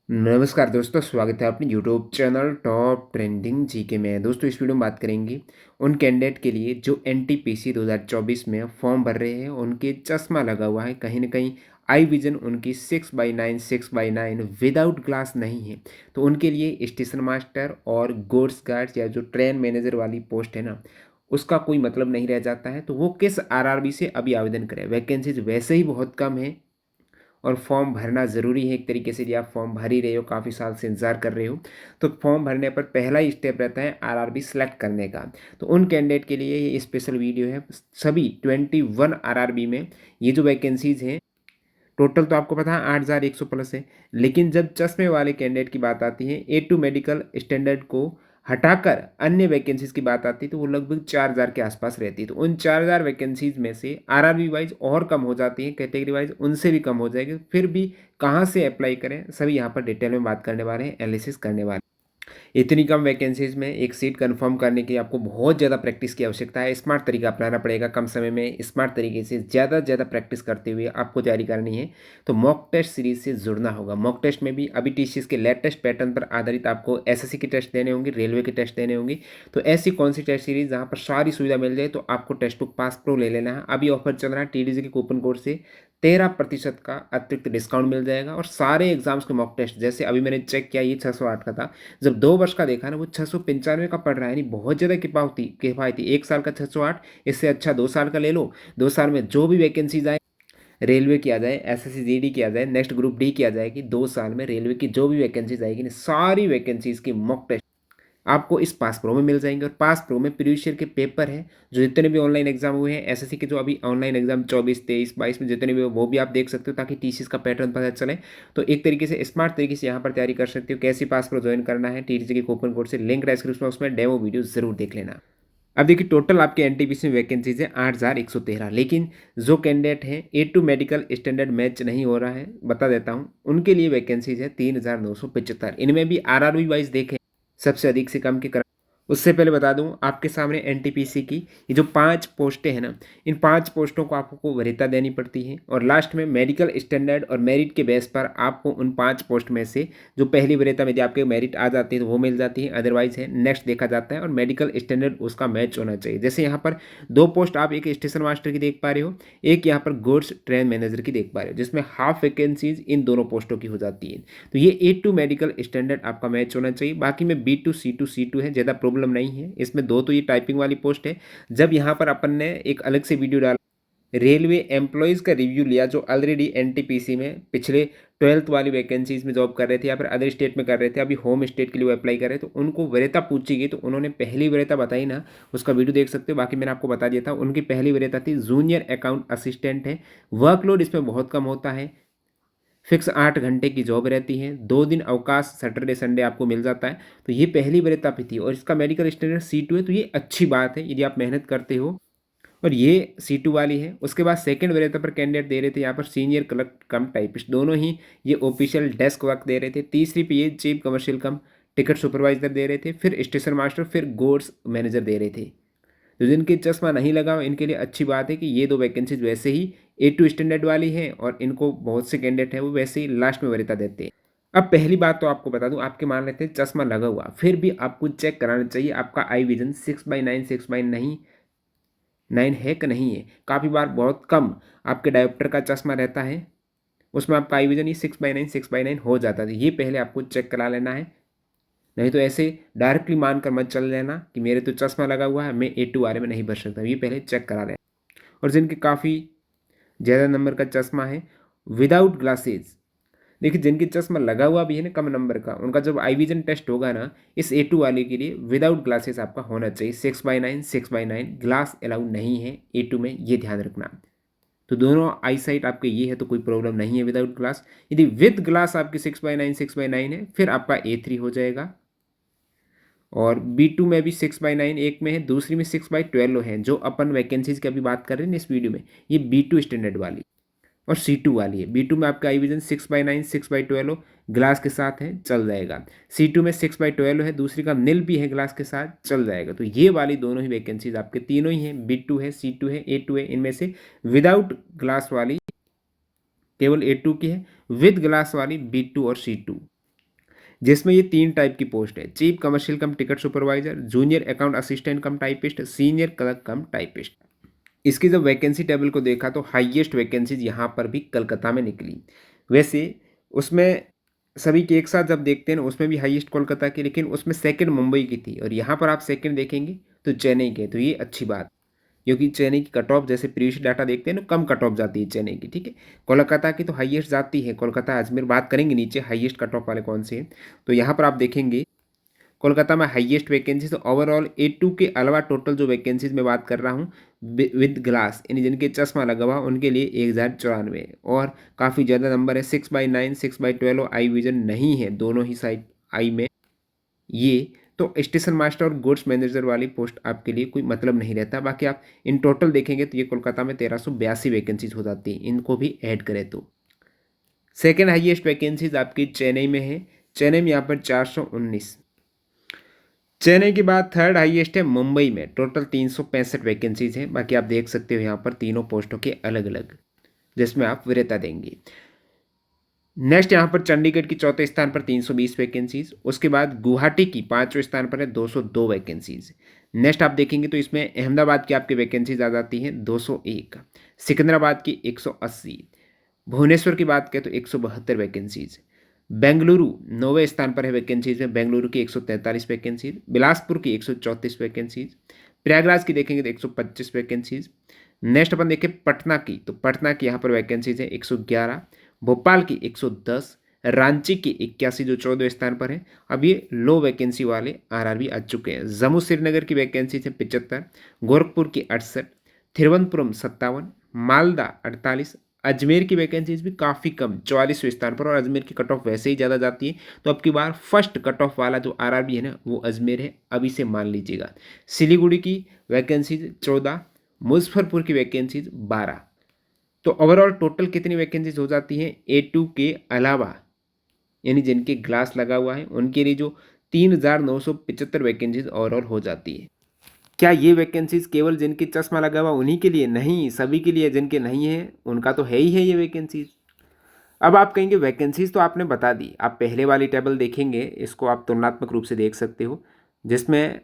नमस्कार दोस्तों, स्वागत है अपने YouTube channel top trending GK में। दोस्तों, इस वीडियो में बात करेंगे उन कैंडिडेट के लिए जो एनटीपीसी 2024 में फॉर्म भर रहे हैं। उनके चश्मा लगा हुआ है, कहीं ना कहीं आई विजन उनकी 6/9 विदाउट ग्लास नहीं है। तो उनके लिए स्टेशन मास्टर और गोड्स गार्ड या जो ट्रेन मैनेजर वाली पोस्ट है ना, उसका कोई मतलब नहीं रह जाता है। तो वो किस आरआरबी से अभी आवेदन करें? वैकेंसीज वैसे ही बहुत कम है और फॉर्म भरना ज़रूरी है। एक तरीके से यदि आप फॉर्म भर ही रहे हो, काफ़ी साल से इंतज़ार कर रहे हो, तो फॉर्म भरने पर पहला ही स्टेप रहता है आरआरबी सेलेक्ट करने का। तो उन कैंडिडेट के लिए ये स्पेशल वीडियो है। सभी 21 आरआरबी में ये जो वैकेंसीज़ हैं, टोटल तो आपको पता है 8,100 प्लस है। लेकिन जब चश्मे वाले कैंडिडेट की बात आती है, A2 मेडिकल स्टैंडर्ड को हटाकर अन्य वैकेंसीज की बात आती है, तो वो लगभग 4,000 के आसपास रहती है। तो उन 4,000 वैकेंसीज में से आरआरबी वाइज और कम हो जाती है, कैटेगरी वाइज उनसे भी कम हो जाएगी। फिर भी कहाँ से अप्लाई करें, सभी यहाँ पर डिटेल में बात करने वाले हैं, एनालिसिस करने वाले हैं। इतनी कम वैकेंसीज में एक सीट कंफर्म करने के लिए आपको बहुत ज़्यादा प्रैक्टिस की आवश्यकता है। स्मार्ट तरीका अपनाना पड़ेगा। कम समय में स्मार्ट तरीके से ज़्यादा से ज़्यादा प्रैक्टिस करते हुए आपको तैयारी करनी है। तो मॉक टेस्ट सीरीज से जुड़ना होगा। मॉक टेस्ट में भी अभी टीसीएस के लेटेस्ट पैटर्न पर आधारित आपको एसएससी के टेस्ट देने होंगे, रेलवे के टेस्ट देने होंगे। तो ऐसी कौन सी टेस्ट सीरीज जहाँ पर सारी सुविधा मिल जाए, तो आपको टेस्ट बुक पास प्रो ले लेना है। अभी ऑफर चल रहा है, टीडीसी के कूपन कोड से 13% का अतिरिक्त डिस्काउंट मिल जाएगा। और सारे एग्जाम्स के मॉक टेस्ट, जैसे अभी मैंने चेक किया, ये 608 का था। जब 2 वर्ष का देखा ना, वो 695 का पड़ रहा है। यानी बहुत ज़्यादा किफ़ायती। 1 साल का 608, इससे अच्छा 2 साल का ले लो। 2 साल में जो भी वैकेंसीज आए, रेलवे किया जाए, एसएससी जीडी किया जाए, नेक्स्ट ग्रुप डी किया जाएगी, 2 साल में रेलवे की जो भी वैकेंसीज आएगी ना, सारी वैकेंसीज की मॉक टेस्ट आपको इस पास प्रो में मिल जाएंगे। और पास प्रो में प्रीवियस ईयर के पेपर हैं, जो जितने भी ऑनलाइन एग्जाम हुए हैं एसएससी के, जो अभी ऑनलाइन एग्जाम 24, 23, 22 में जितने भी हुए, वो भी आप देख सकते हो, ताकि टीसीएस का पैटर्न पता चले। तो एक तरीके से स्मार्ट तरीके से यहाँ पर तैयारी कर सकते हो। कैसे पास प्रो ज्वाइन करना है, टीसीएस के कूपन कोड से लिंक डिस्क्रिप्शन बॉक्स में, डेमो वीडियो जरूर देख लेना। अब देखिए, टोटल आपके एनटीपीसी में वैकेंसीज है 8,113। लेकिन जो कैंडिडेट हैं A2 मेडिकल स्टैंडर्ड मैच नहीं हो रहा है, बता देता हूँ, उनके लिए वैकेंसीज है 3,975। इनमें भी आरआरबी वाइज देखें, सबसे अधिक से कम के क्रम। उससे पहले बता दूं आपके सामने एनटीपीसी की ये जो 5 पोस्टें हैं ना, इन 5 पोस्टों को आपको वरीयता देनी पड़ती है। और लास्ट में मेडिकल स्टैंडर्ड और मेरिट के बेस पर आपको उन 5 पोस्ट में से जो पहली वरीयता में यदि आपके मेरिट आ जाती है तो वो मिल जाती है, अदरवाइज है नेक्स्ट देखा जाता है। और मेडिकल स्टैंडर्ड उसका मैच होना चाहिए। जैसे यहाँ पर 2 पोस्ट आप एक स्टेशन मास्टर की देख पा रहे हो, एक यहाँ पर गुड्स ट्रेन मैनेजर की देख पा रहे हो, जिसमें हाफ वैकेंसीज इन दोनों पोस्टों की हो जाती है। तो ये A2 मेडिकल स्टैंडर्ड आपका मैच होना चाहिए। बाकी में B2 C2 C2 है, ज़्यादा प्रॉब्लम नहीं है इसमें। दो तो ये टाइपिंग वाली पोस्ट है। जब यहाँ पर अपन ने एक अलग से वीडियो डाला, रेलवे एम्प्लॉयज़ का रिव्यू लिया, जो ऑलरेडी एनटीपीसी में पिछले 12th वाली वैकेंसीज में जॉब कर रहे थे या फिर अदर स्टेट में कर रहे थे, अभी होम स्टेट के लिए वो अप्लाई कर रहे थे, तो उनको वरीयता पूछी गई, तो उन्होंने पहली वरीयता बताई ना, उसका वीडियो देख सकते हो। बाकी मैंने आपको बता दिया था, उनकी पहली वरीयता थी जूनियर अकाउंट असिस्टेंट है। वर्कलोड इसमें बहुत कम होता है, फिक्स 8 घंटे की जॉब रहती है, 2 दिन अवकाश सैटरडे संडे आपको मिल जाता है। तो ये पहली वरीयता पे थी। और इसका मेडिकल स्टैंडर्ड C2 है, तो ये अच्छी बात है यदि आप मेहनत करते हो। और ये C2 वाली है। उसके बाद सेकंड वरीयता पर कैंडिडेट दे रहे थे यहाँ पर सीनियर क्लर्क कम टाइपिस्ट, दोनों ही ये ऑफिशियल डेस्क वर्क दे रहे थे। तीसरी पे ये chief commercial cum ticket supervisor दे रहे थे, फिर स्टेशन मास्टर, फिर गोड्स मैनेजर दे रहे थे। तो जिनके चश्मा नहीं लगा इनके लिए अच्छी बात है कि ये 2 वैकेंसीज वैसे ही A2 स्टैंडर्ड वाली है, और इनको बहुत से कैंडिडेट हैं वो वैसे ही लास्ट में वरीयता देते हैं। अब पहली बात तो आपको बता दूं, आपके मान लेते हैं चश्मा लगा हुआ, फिर भी आपको चेक कराना चाहिए आपका आई विजन 6/9 है कि नहीं है। काफ़ी बार बहुत कम आपके डायोप्टर का चश्मा रहता है, उसमें आपका आई विजन ये 6/9 हो जाता है। ये पहले आपको चेक करा लेना है। नहीं तो ऐसे डायरेक्टली मान कर मत चल लेना कि मेरे तो चश्मा लगा हुआ है, मैं A2 वाले में नहीं भर सकता। ये पहले चेक करा लेना। और जिनके काफ़ी ज़्यादा नंबर का चश्मा है विदाउट ग्लासेज, देखिए जिनकी चश्मा लगा हुआ भी है ना कम नंबर का, उनका जब आई विजन टेस्ट होगा ना, इस A2 वाले के लिए विदाउट ग्लासेस आपका होना चाहिए। 6/9 ग्लास अलाउड नहीं है A2 में, ये ध्यान रखना। तो दोनों आई साइट आपके ये है तो कोई प्रॉब्लम नहीं है विदाउट ग्लास। यदि विद ग्लास आपकी 6/9 है, फिर आपका A3 हो जाएगा। और B2 में भी 6/9 एक में है, दूसरी में 6/12 है। जो अपन वैकेंसीज की अभी बात कर रहे हैं ना इस वीडियो में, ये B2 स्टैंडर्ड वाली और C2 वाली है। B2 में आपका आई विजन 6/9 ग्लास के साथ है, चल जाएगा। C2 में 6/12 है, दूसरी का नील भी है ग्लास के साथ, चल जाएगा। तो ये वाली दोनों ही वैकेंसीज आपके तीनों ही हैं, B2 है, C2 है, A2 है। इनमें से विदाउट ग्लास वाली केवल A2 की है, विद ग्लास वाली B2 और C2। जिसमें ये 3 टाइप की पोस्ट है, chief commercial cum ticket supervisor, junior account assistant कम टाइपिस्ट, सीनियर क्लर्क कम टाइपिस्ट। इसकी जब वैकेंसी टेबल को देखा तो हाईएस्ट वैकेंसीज यहाँ पर भी कलकत्ता में निकली। वैसे उसमें सभी के एक साथ जब देखते हैं ना, उसमें भी हाईएस्ट कोलकाता की, लेकिन उसमें सेकंड मुंबई की थी और यहाँ पर आप सेकंड देखेंगे तो चेन्नई के। तो ये अच्छी बात, क्योंकि चेन्नई की कट ऑफ जैसे प्रीवियस डाटा देखते हैं ना, कम कट ऑफ जाती है चेन्नई की, ठीक है। कोलकाता की तो हाईएस्ट जाती है, कोलकाता अजमेर बात करेंगे नीचे हाईएस्ट कट ऑफ वाले कौन से हैं। तो यहाँ पर आप देखेंगे कोलकाता में हाईएस्ट वैकेंसीज, तो ओवरऑल A2 के अलावा टोटल जो वैकेंसीज मैं बात कर रहा हूँ विद ग्लास यानी जिनके चश्मा लगा हुआ उनके लिए 1094, और काफ़ी ज़्यादा नंबर है। 6/9 6/12 और आई विजन नहीं है दोनों ही साइड आई में। ये तो स्टेशन मास्टर और गुड्स मैनेजर वाली पोस्ट आपके लिए कोई मतलब नहीं रहता। बाकी आप इन टोटल देखेंगे तो ये कोलकाता में 1382 वैकेंसीज हो जाती हैं, इनको भी ऐड करें तो। सेकेंड हाईएस्ट वैकेंसीज आपकी चेन्नई में है, चेन्नई में यहाँ पर 419। चेन्नई के बाद थर्ड हाईएस्ट है मुंबई में, टोटल 365 वैकेंसीज हैं। बाकी आप देख सकते हो यहाँ पर तीनों पोस्टों के अलग अलग, जिसमें आप वरीयता देंगे। नेक्स्ट यहाँ पर चंडीगढ़ की चौथे स्थान पर 320 वैकेंसीज, उसके बाद गुवाहाटी की पाँचवें स्थान पर है 202 वैकेंसीज। नेक्स्ट आप देखेंगे तो इसमें अहमदाबाद की आपकी वैकेंसीज आ जाती हैं 201, सिकंदराबाद की 180, भुवनेश्वर की बात करें तो 172 वैकेंसीज, बेंगलुरु 9वें स्थान पर है वैकेंसीज में, बेंगलुरु की 143 वैकेंसीज, बिलासपुर की 134 वैकेंसीज, प्रयागराज की देखेंगे तो 125 वैकेंसीज। नेक्स्ट अपन देखें पटना की, तो पटना की यहाँ पर वैकेंसीज है 111, भोपाल की 110, रांची की 81 जो 14वें स्थान पर है। अब ये लो वैकेंसी वाले आरआरबी आ चुके हैं। जम्मू श्रीनगर की वैकेंसीज है 75, गोरखपुर की 68, तिरुवनंतपुरम 57, मालदा 48, अजमेर की वैकेंसीज भी काफ़ी कम 44वें स्थान पर, और अजमेर की कट ऑफ वैसे ही ज़्यादा जाती है। तो अब की बार फर्स्ट कट ऑफ वाला जो आरआरबी है ना वो अजमेर है, अभी से मान लीजिएगा। सिलीगुड़ी की वैकेंसीज 14, मुजफ्फरपुर की वैकेंसीज 12। तो ओवरऑल टोटल कितनी वैकेंसीज हो जाती हैं A2 के अलावा, यानी जिनके ग्लास लगा हुआ है उनके लिए जो 3975 वैकेंसीज ओवरऑल हो जाती है। क्या ये वैकेंसीज केवल जिनके चश्मा लगा हुआ उन्हीं के लिए? नहीं, सभी के लिए। जिनके नहीं है उनका तो है ही है ये वैकेंसीज। अब आप कहेंगे वैकेंसीज तो आपने बता दी, आप पहले वाली टेबल देखेंगे, इसको आप तुलनात्मक रूप से देख सकते हो, जिसमें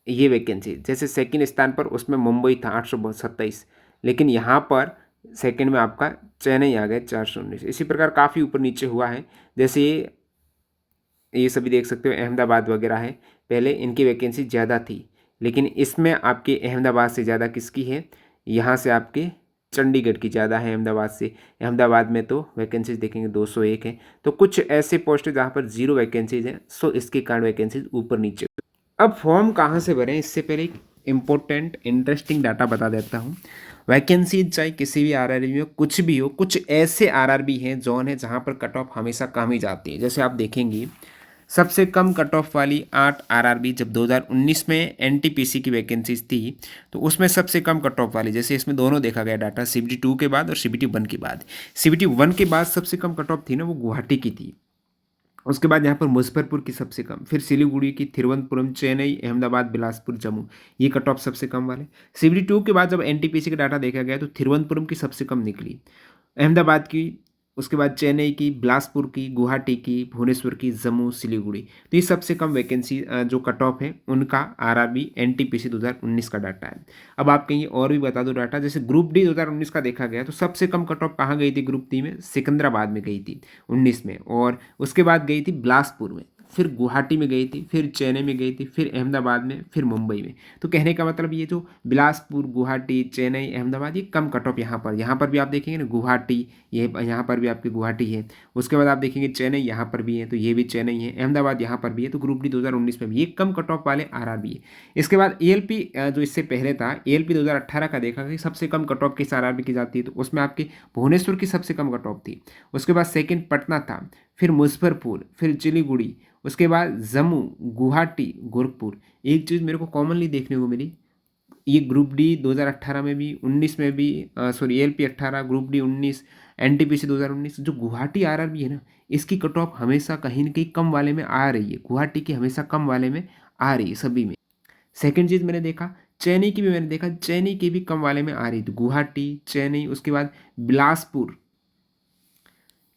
ये वैकेंसी जैसे सेकंड स्थान पर उसमें मुंबई था 827, लेकिन यहाँ पर सेकंड में आपका चेन्नई आ गया 419। इसी प्रकार काफ़ी ऊपर नीचे हुआ है, जैसे ये सभी देख सकते हो अहमदाबाद वगैरह है, पहले इनकी वैकेंसी ज़्यादा थी, लेकिन इसमें आपके अहमदाबाद से ज़्यादा किसकी है, यहाँ से आपके चंडीगढ़ की ज़्यादा है अहमदाबाद से। अहमदाबाद में तो वैकेंसीज देखेंगे 201 है। तो कुछ ऐसे पोस्ट है जहाँ पर 0 वैकेंसीज हैं, सो इसके कारण वैकेंसीज ऊपर नीचे। अब फॉर्म कहाँ से भरें, इससे पहले एक इम्पोर्टेंट इंटरेस्टिंग डाटा बता देता हूँ। वैकेंसी चाहे किसी भी आरआरबी में कुछ भी हो, कुछ ऐसे आरआरबी हैं जोन है जहाँ पर कट ऑफ हमेशा कम ही जाती है। जैसे आप देखेंगे सबसे कम कट ऑफ वाली 8 आरआरबी जब 2019 में एनटीपीसी की वैकेंसीज थी, तो उसमें सबसे कम कट ऑफ वाली, जैसे इसमें दोनों देखा गया डाटा, CBT 2 के बाद और CBT 1 के बाद। CBT 1 के बाद सबसे कम कट ऑफ थी ना वो गुवाहाटी की थी, उसके बाद यहाँ पर मुजफ्फरपुर की सबसे कम, फिर सिलीगुड़ी की, तिरुवनंतपुरम, चेन्नई, अहमदाबाद, बिलासपुर, जम्मू, ये कट ऑफ सबसे कम वाले। CBT 2 के बाद जब एनटीपीसी का डाटा देखा गया तो तिरुवनंतपुरम की सबसे कम निकली, अहमदाबाद की, उसके बाद चेन्नई की, बिलासपुर की, गुवाहाटी की, भुवनेश्वर की, जम्मू, सिलीगुड़ी। तो ये सबसे कम वैकेंसी जो कट ऑफ है उनका आरआरबी एनटीपीसी 2019 का डाटा है। अब आप कहेंगे और भी बता दो डाटा, जैसे ग्रुप डी 2019 का देखा गया तो सबसे कम कट ऑफ कहाँ गई थी ग्रुप डी में, सिकंदराबाद में गई थी 19 में, और उसके बाद गई थी बिलासपुर में, फिर गुवाहाटी में गई थी, फिर चेन्नई में गई थी, फिर अहमदाबाद में, फिर मुंबई में। तो कहने का मतलब ये जो बिलासपुर, गुवाहाटी, चेन्नई, अहमदाबाद, ये कम कट ऑफ यहाँ पर भी आप देखेंगे ना गुवाहाटी, ये यहाँ पर भी आपकी गुवाहाटी है। उसके बाद आप देखेंगे चेन्नई यहाँ पर भी है, तो ये भी चेन्नई है, अहमदाबाद यहाँ पर भी है, तो ग्रुप डी 2019 में भी ये कम कट ऑफ वाले आरआरबी है। इसके बाद ALP जो इससे पहले था, ALP 2018 का देखा कि सबसे कम कट ऑफ किस आरआरबी की जाती है, तो उसमें आपकी भुवनेश्वर की सबसे कम कट ऑफ थी। उसके बाद सेकेंड पटना था, फिर मुजफ्फरपुर, फिर सिलीगुड़ी, उसके बाद जम्मू, गुवाहाटी, गोरखपुर। एक चीज़ मेरे को कॉमनली देखने को मिली, ये ग्रुप डी 2018 में भी, 19 में भी, sorry ALP 18, group D 19, NTPC 2019, जो गुवाहाटी आरआरबी है ना, इसकी कट ऑफ हमेशा कहीं ना कहीं कम वाले में आ रही है, गुवाहाटी की हमेशा कम वाले में आ रही है सभी में। सेकेंड चीज़ मैंने देखा चेन्नई की भी, मैंने देखा चेन्नई की भी कम वाले में आ रही थी, गुवाहाटी, चेन्नई, उसके बाद बिलासपुर,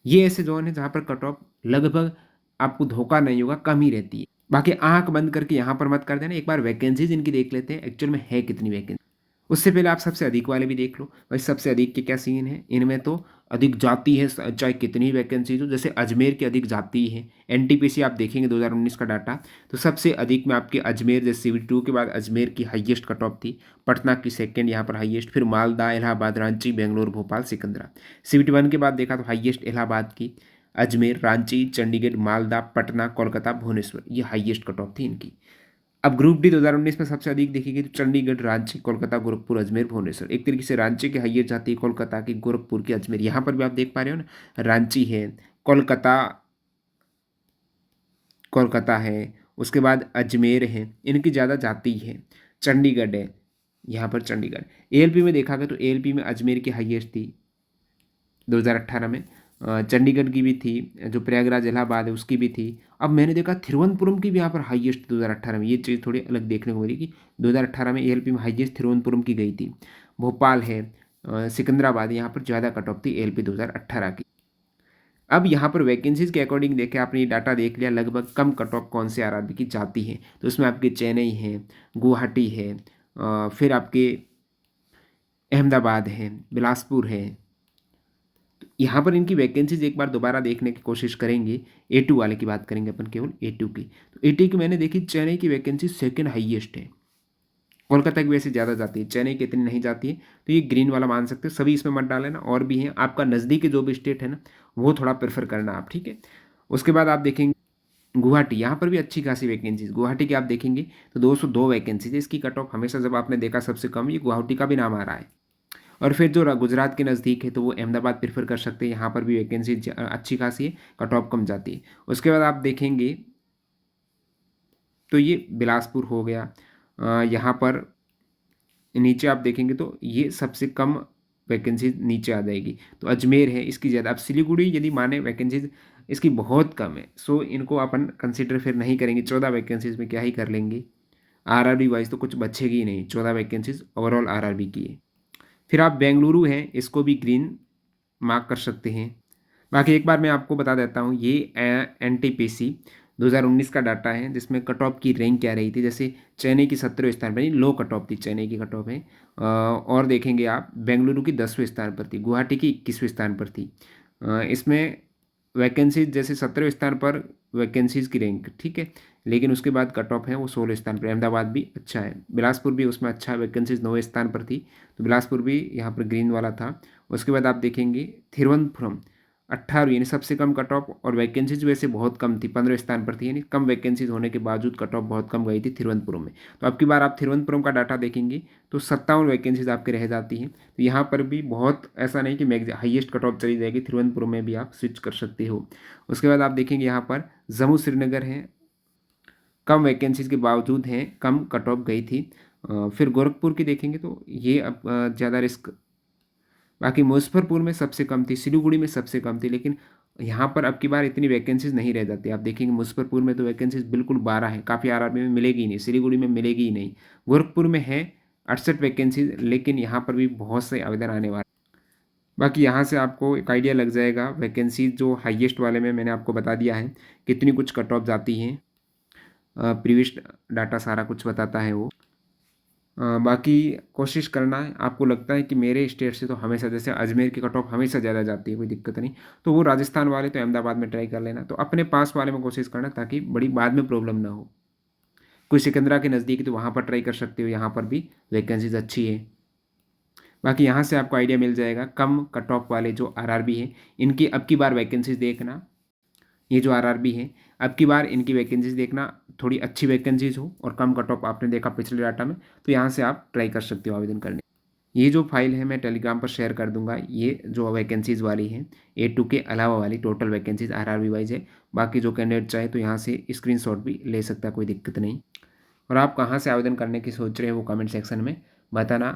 ये ऐसे जोन है जहाँ पर कट ऑफ लगभग आपको धोखा नहीं होगा, कम ही रहती है। बाकी आँख बंद करके यहाँ पर मत कर देना, एक बार वैकेंसीज़ इनकी देख लेते हैं, एक्चुअल में है कितनी वैकेंसी। उससे पहले आप सबसे अधिक वाले भी देख लो, भाई सबसे अधिक के क्या सीन है, इनमें तो अधिक जाति है, चाहे कितनी वैकेंसीज हो, जैसे अजमेर की अधिक जाति है। एनटीपीसी आप देखेंगे 2019 का डाटा, तो सबसे अधिक में आपके अजमेर, जैसे CBT 2 के बाद अजमेर की हाईएस्ट कट ऑफ थी, पटना की सेकंड यहाँ पर हाईएस्ट, फिर मालदा, इलाहाबाद, रांची, बेंगलोर, भोपाल, सिकंदरा। CBT 1 के बाद देखा तो हाईएस्ट इलाहाबाद की, अजमेर, रांची, चंडीगढ़, मालदा, पटना, कोलकाता, भुवनेश्वर, ये हाईएस्ट कट ऑफ थी इनकी। अब ग्रुप डी 2019 में सबसे अधिक देखी गई तो चंडीगढ़, रांची, कोलकाता, गोरखपुर, अजमेर, भुवनेश्वर। एक तरीके से रांची की हाईएस्ट जाती है, कोलकाता की, गोरखपुर की, अजमेर। यहाँ पर भी आप देख पा रहे हो ना, रांची है, कोलकाता, कोलकाता है, उसके बाद अजमेर है, इनकी ज़्यादा जाती है। चंडीगढ़ है, यहाँ पर चंडीगढ़। ALP में देखा गया तो ALP में अजमेर की हाईएस्ट थी 2018 में। चंडीगढ़ की भी थी, जो प्रयागराज इलाहाबाद है उसकी भी थी। अब मैंने देखा तिरुवनंतपुरम की भी यहाँ पर हाईएस्ट 2018 में, ये चीज़ थोड़ी अलग देखने को मिली कि 2018 में ALP में हाईएस्ट तिरुवनंतपुरम की गई थी। भोपाल है, सिकंदराबाद, यहाँ पर ज़्यादा कट ऑफ थी ALP 2018 की। अब यहाँ पर वैकेंसीज के अकॉर्डिंग देखे, आपने ये डाटा देख लिया, लगभग कम कट ऑफ कौन से RRB की जाती है, तो उसमें आपके चेन्नई है, गुवाहाटी है, फिर आपके अहमदाबाद है, बिलासपुर है। यहाँ पर इनकी वैकेंसीज एक बार दोबारा देखने की कोशिश करेंगे। A2 वाले की बात करेंगे अपन, केवल A2 की, तो A2 की मैंने देखी, चेन्नई की वैकेंसी सेकंड हाईएस्ट है। कोलकाता की वैसे ज़्यादा जाती है, चेन्नई की इतनी नहीं जाती है, तो ये ग्रीन वाला मान सकते हो। सभी इसमें मत डालेना, और भी हैं, आपका नज़दीकी जो भी स्टेट है ना, वो थोड़ा प्रेफर करना आप, ठीक है। उसके बाद आप देखेंगे गुवाहाटी, यहाँ पर भी अच्छी खासी वैकेंसीज। गुवाहाटी की आप देखेंगे तो 202 वैकेंसीज है, इसकी कट ऑफ हमेशा जब आपने देखा सबसे कम, ये गुवाहाटी का भी नाम आ रहा है। और फिर जो गुजरात के नज़दीक है तो वो अहमदाबाद प्रेफर कर सकते हैं, यहाँ पर भी वैकेंसी अच्छी खासी है, कट ऑफ कम जाती है। उसके बाद आप देखेंगे तो ये बिलासपुर हो गया, यहाँ पर नीचे आप देखेंगे तो ये सबसे कम वैकेंसीज नीचे आ जाएगी, तो अजमेर है, इसकी ज़्यादा। अब सिलीगुड़ी यदि माने वैकेंसीज इसकी बहुत कम है, सो इनको अपन कंसिडर फिर नहीं करेंगे। 14 वैकेंसीज में क्या ही कर लेंगे, RRB वाइज तो कुछ बचेगी ही नहीं, 14 वैकेंसीज ओवरऑल RRB की है। फिर आप बेंगलुरु हैं, इसको भी ग्रीन मार्क कर सकते हैं। बाकी एक बार मैं आपको बता देता हूँ, ये NTPC 2019 का डाटा है, जिसमें कट ऑफ की रैंक क्या रही थी। जैसे चेन्नई की 17वें स्थान पर, लो कट ऑफ थी, चेन्नई की कट ऑफ है। और देखेंगे आप, बेंगलुरु की 10वें स्थान पर थी, गुवाहाटी की 21वें स्थान पर थी। इसमें वैकेंसीज जैसे 17वें स्थान पर वैकेंसीज की रैंक, ठीक है, लेकिन उसके बाद कट ऑफ है वो 16वें स्थान पर। अहमदाबाद भी अच्छा है, बिलासपुर भी उसमें अच्छा है, वैकेंसीज 9वें स्थान पर थी, तो बिलासपुर भी यहाँ पर ग्रीन वाला था। उसके बाद आप देखेंगे तिरुवनंतपुरम 18वीं, यानी सबसे कम कट ऑफ, और वैकेंसीज वैसे बहुत कम थी, 15वें स्थान पर थी, यानी कम वैकेंसीज होने के बावजूद कट ऑफ बहुत कम गई थी तिरुवनंतपुरम में। तो अब की बार आप तिरुवनंतपुरम का डाटा देखेंगे तो 57 वैकेंसीज आपके रह जाती हैं। तो यहाँ पर भी बहुत ऐसा नहीं कि मैक्स हाईएस्ट कट ऑफ चली जाएगी, तिरुवनंतपुरम में भी आप स्विच कर सकते हो। उसके बाद आप देखेंगे यहाँ पर जम्मू श्रीनगर है, कम वैकेंसीज के बावजूद हैं, कम कट ऑफ गई थी। फिर गोरखपुर की देखेंगे तो ये अब ज़्यादा रिस्क। बाकी मुजफ्फरपुर में सबसे कम थी, सिलीगुड़ी में सबसे कम थी, लेकिन यहाँ पर अब की बार इतनी वैकेंसीज नहीं रह जाती। आप देखेंगे मुजफ्फरपुर में तो वैकेंसीज बिल्कुल 12 है, काफ़ी RRB में मिलेगी ही नहीं, सिलीगुड़ी में मिलेगी ही नहीं। गोरखपुर में है 68 वैकेंसीज, लेकिन यहाँ पर भी बहुत से आवेदन आने वाले। बाकी यहाँ से आपको एक आइडिया लग जाएगा, वैकेंसीज जो हाईएस्ट वाले में मैंने आपको बता दिया है कितनी कुछ कट ऑफ जाती हैं। प्रीवियस डाटा सारा कुछ बताता है वो। बाकी कोशिश करना है, आपको लगता है कि मेरे स्टेट से तो हमेशा, जैसे अजमेर की कट ऑफ हमेशा ज़्यादा जाती है, कोई दिक्कत नहीं, तो वो राजस्थान वाले तो अहमदाबाद में ट्राई कर लेना, तो अपने पास वाले में कोशिश करना ताकि बड़ी बाद में प्रॉब्लम ना हो। कोई सिकंदरा के नज़दीक तो वहाँ पर ट्राई कर सकते हो, यहाँ पर भी वैकेंसीज अच्छी है। बाकी यहाँ से आपको आइडिया मिल जाएगा, कम कट ऑफ वाले जो RRB हैं इनकी अब की बार वैकेंसीज देखना। ये जो RRB है, अब की बार इनकी वैकेंसीज देखना, थोड़ी अच्छी वैकेंसीज हो और कम कट ऑफ आपने देखा पिछले डाटा में, तो यहाँ से आप ट्राई कर सकते हो आवेदन करने। ये जो फाइल है मैं टेलीग्राम पर शेयर कर दूंगा, ये जो वैकेंसीज वाली है A2 के अलावा वाली टोटल वैकेंसीज RRB वाइज है। बाकी जो कैंडिडेट चाहे तो यहाँ से स्क्रीनशॉट भी ले सकता है, कोई दिक्कत नहीं। और आप कहाँ से आवेदन करने की सोच रहे हैं वो कमेंट सेक्शन में बताना।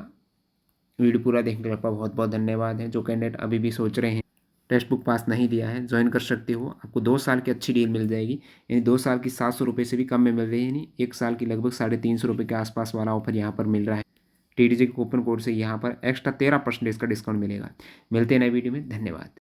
वीडियो पूरा देखने के लिए आपका बहुत बहुत धन्यवाद है। जो कैंडिडेट अभी भी सोच रहे हैं, टेक्स्ट बुक पास नहीं दिया है, ज्वाइन कर सकते हो, आपको 2 साल की अच्छी डील मिल जाएगी, यानी 2 साल की 700 रुपये से भी कम में मिल रही है, यानी 1 साल की लगभग 350 रुपये के आसपास वाला ऑफर यहाँ पर मिल रहा है। TTJ के कूपन कोड से यहाँ पर एक्स्ट्रा 13% का डिस्काउंट मिलेगा। मिलते हैं नए वीडियो में, धन्यवाद।